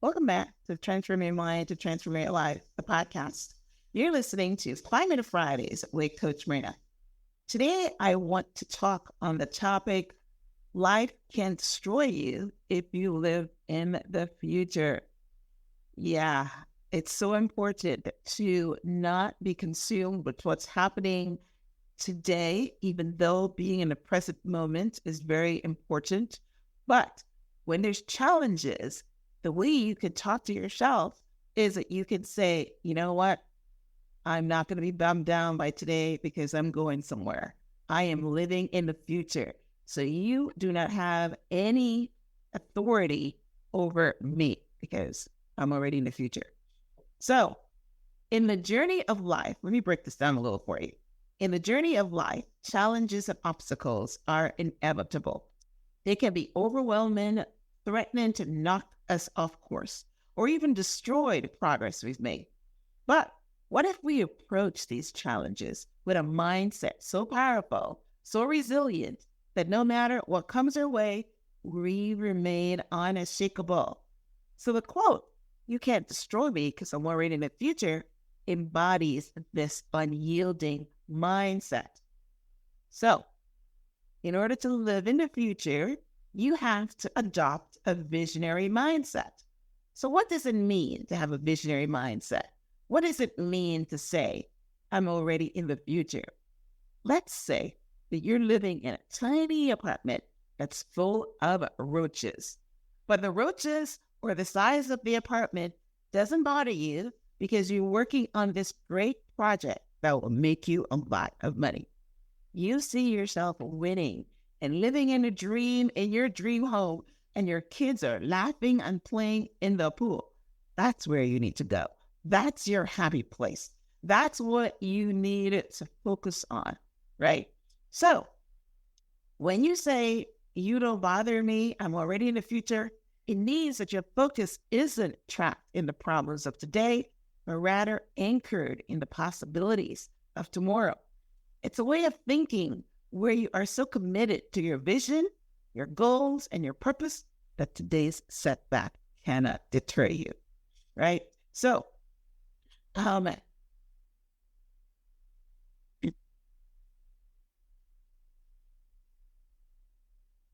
Welcome back to Transform Your Mind to Transform Your Life, the podcast. You're listening to 5 Minute Fridays with Coach Myrna. Today, I want to talk on the topic, life can destroy you if you live in the future. Yeah, it's so important to not be consumed with what's happening today, even though being in the present moment is very important. But when there's challenges, the way you can talk to yourself is that you can say, you know what? I'm not going to be bummed down by today because I'm going somewhere. I am living in the future. So you do not have any authority over me because I'm already in the future. So in the journey of life, let me break this down a little for you. In the journey of life, challenges and obstacles are inevitable. They can be overwhelming, threatening to knock us off course, or even destroy the progress we've made. But what if we approach these challenges with a mindset so powerful, so resilient, that no matter what comes our way, we remain unshakable? So the quote, "You can't destroy me because I'm already in the future," embodies this unyielding mindset. So, in order to live in the future, you have to adopt a visionary mindset. So what does it mean to have a visionary mindset? What does it mean to say, I'm already in the future? Let's say that you're living in a tiny apartment that's full of roaches. But the roaches or the size of the apartment doesn't bother you because you're working on this great project that will make you a lot of money. You see yourself winning and living in a dream in your dream home, and your kids are laughing and playing in the pool. That's where you need to go. That's your happy place. That's what you need to focus on, right? So when you say, you don't bother me, I'm already in the future, it means that your focus isn't trapped in the problems of today, but rather anchored in the possibilities of tomorrow. It's a way of thinking where you are so committed to your vision, your goals, and your purpose that today's setback cannot deter you, right? So,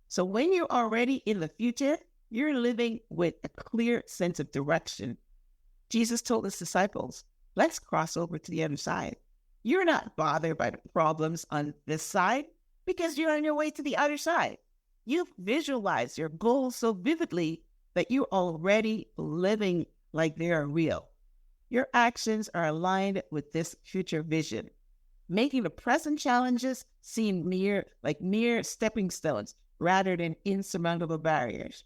so when you're already in the future, you're living with a clear sense of direction. Jesus told his disciples, let's cross over to the other side. You're not bothered by the problems on this side because you're on your way to the other side. You've visualized your goals so vividly that you're already living like they are real. Your actions are aligned with this future vision, making the present challenges seem mere stepping stones rather than insurmountable barriers.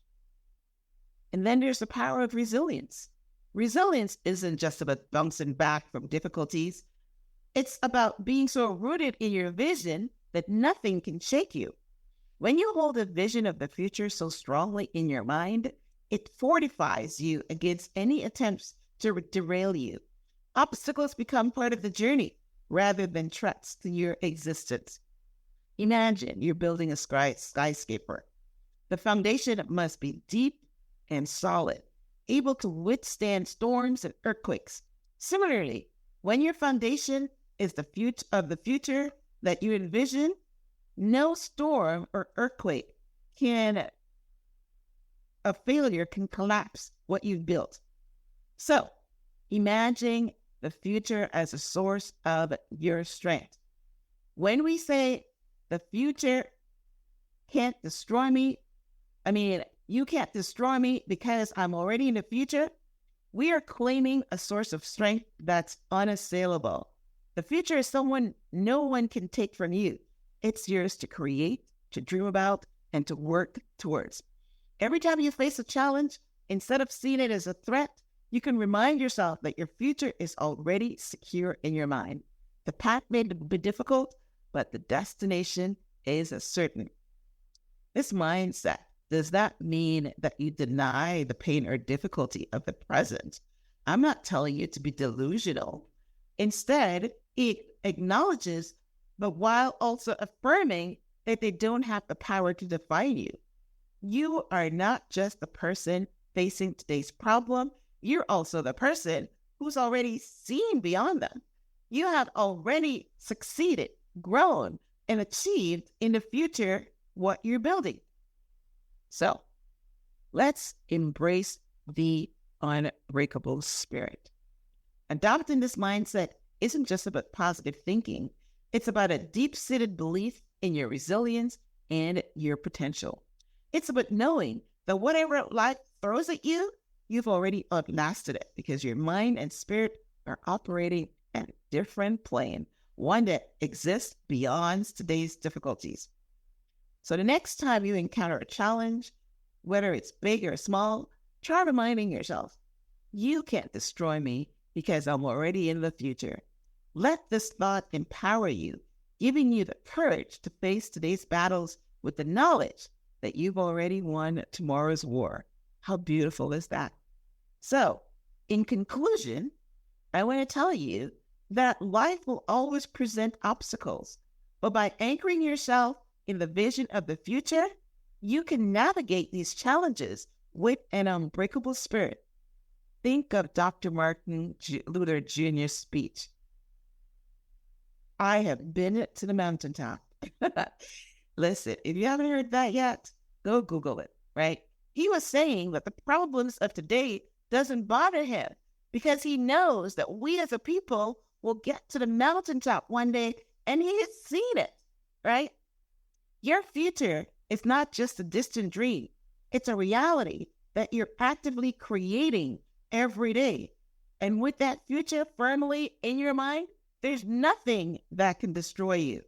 And then there's the power of resilience. Resilience isn't just about bouncing back from difficulties. It's about being so rooted in your vision that nothing can shake you. When you hold a vision of the future so strongly in your mind, it fortifies you against any attempts to derail you. Obstacles become part of the journey rather than threats to your existence. Imagine you're building a skyscraper. The foundation must be deep and solid, able to withstand storms and earthquakes. Similarly, when your foundation is the future that you envision, no storm or earthquake a failure can collapse what you've built. So imagine the future as a source of your strength. When we say the future can't destroy me, you can't destroy me because I'm already in the future, we are claiming a source of strength that's unassailable. The future is someone no one can take from you. It's yours to create, to dream about, and to work towards. Every time you face a challenge, instead of seeing it as a threat, you can remind yourself that your future is already secure in your mind. The path may be difficult, but the destination is certain. This mindset does not mean that you deny the pain or difficulty of the present. I'm not telling you to be delusional. Instead, it acknowledges, but while also affirming that they don't have the power to define you. You are not just a person, facing today's problem, you're also the person who's already seen beyond them. You have already succeeded, grown, and achieved in the future what you're building. So let's embrace the unbreakable spirit. Adopting this mindset isn't just about positive thinking. It's about a deep-seated belief in your resilience and your potential. It's about knowing that whatever life throws at you, you've already outlasted it because your mind and spirit are operating at a different plane, one that exists beyond today's difficulties. So the next time you encounter a challenge, whether it's big or small, try reminding yourself, you can't destroy me because I'm already in the future. Let this thought empower you, giving you the courage to face today's battles with the knowledge that you've already won tomorrow's war. How beautiful is that? So, in conclusion, I want to tell you that life will always present obstacles, but by anchoring yourself in the vision of the future, you can navigate these challenges with an unbreakable spirit. Think of Dr. Martin Luther Jr.'s speech. I have been to the mountaintop. Listen, if you haven't heard that yet, go Google it, right? He was saying that the problems of today doesn't bother him because he knows that we as a people will get to the mountaintop one day, and he has seen it, right? Your future is not just a distant dream. It's a reality that you're actively creating every day. And with that future firmly in your mind, there's nothing that can destroy you.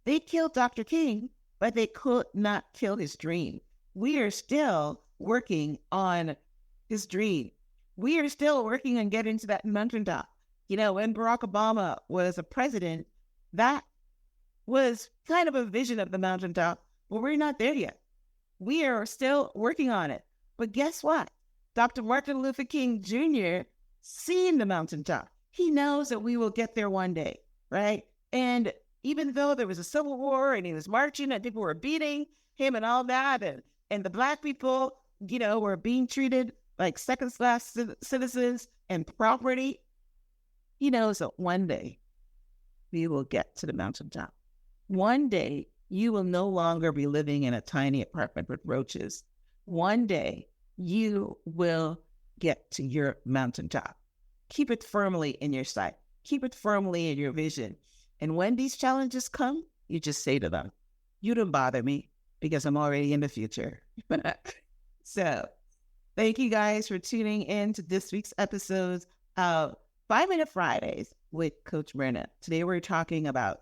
They killed Dr. King, but they could not kill his dream. We are still working on his dream. We are still working on getting to that mountaintop. You know, when Barack Obama was a president, that was kind of a vision of the mountaintop, but we're not there yet. We are still working on it. But guess what? Dr. Martin Luther King Jr. seen the mountaintop. He knows that we will get there one day, right? And even though there was a civil war and he was marching and people were beating him and all that, and the Black people, you know, were being treated like second-class citizens and property, he knows that one day we will get to the mountaintop. One day you will no longer be living in a tiny apartment with roaches. One day you will get to your mountaintop. Keep it firmly in your sight. Keep it firmly in your vision. And when these challenges come, you just say to them, you don't bother me because I'm already in the future. So thank you guys for tuning in to this week's episode of 5-Minute Fridays with Coach Myrna. Today we're talking about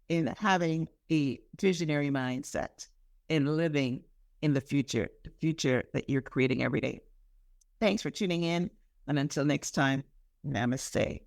in having a visionary mindset and living in the future that you're creating every day. Thanks for tuning in. And until next time, namaste.